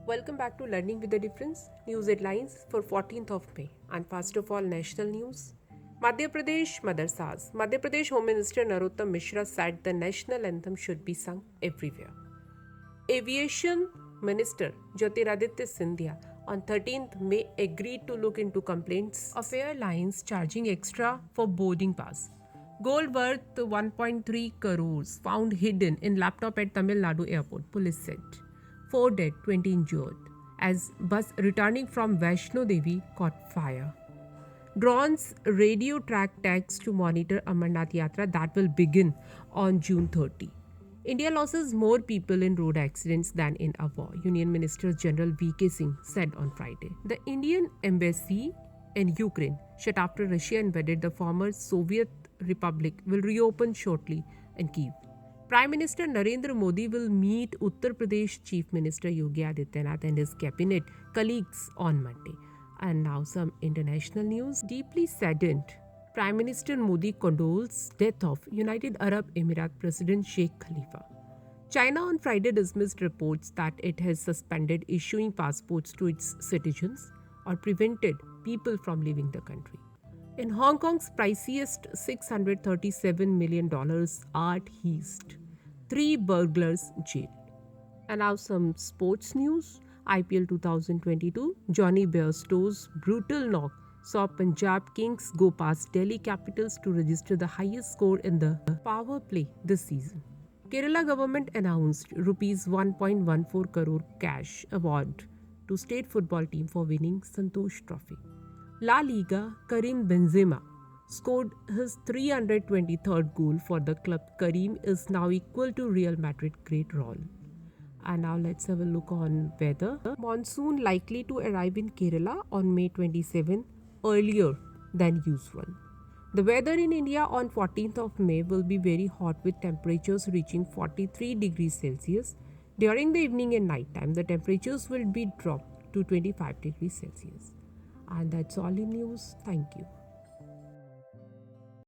Welcome back to Learning with the Difference, news headlines for 14th of May. And first of all, national news. Madhya Pradesh Madarsas. Madhya Pradesh Home Minister Narottam Mishra said the national anthem should be sung everywhere. Aviation Minister Jyotiraditya Scindia on 13th May agreed to look into complaints of airlines charging extra for boarding pass. Gold worth 1.3 crores found hidden in laptop at Tamil Nadu airport, police said. 4 dead, 20 injured, as bus returning from Vaishno Devi caught fire. Drones radio track tags to monitor Amarnath Yatra that will begin on June 30. India loses more people in road accidents than in a war, Union Minister General V.K. Singh said on Friday. The Indian embassy in Ukraine, shut after Russia invaded the former Soviet Republic, will reopen shortly in Kyiv. Prime Minister Narendra Modi will meet Uttar Pradesh Chief Minister Yogi Adityanath and his cabinet colleagues on Monday. And now some international news. Deeply saddened, Prime Minister Modi condoles death of United Arab Emirates President Sheikh Khalifa. China on Friday dismissed reports that it has suspended issuing passports to its citizens or prevented people from leaving the country. In Hong Kong's priciest $637 million art heist, 3 burglars jailed. And now some sports news. IPL 2022, Jonny Bairstow's brutal knock saw Punjab Kings go past Delhi Capitals to register the highest score in the Powerplay this season. Kerala government announced rupees 1.14 crore cash award to state football team for winning Santosh Trophy. La Liga, Karim Benzema scored his 323rd goal for the club. Karim is now equal to Real Madrid great Raul. And now let's have a look on weather. Monsoon likely to arrive in Kerala on May 27 earlier than usual. The weather in India on 14th of May will be very hot with temperatures reaching 43 degrees Celsius. During the evening and night time, the temperatures will be dropped to 25 degrees Celsius. And that's all in news. Thank you.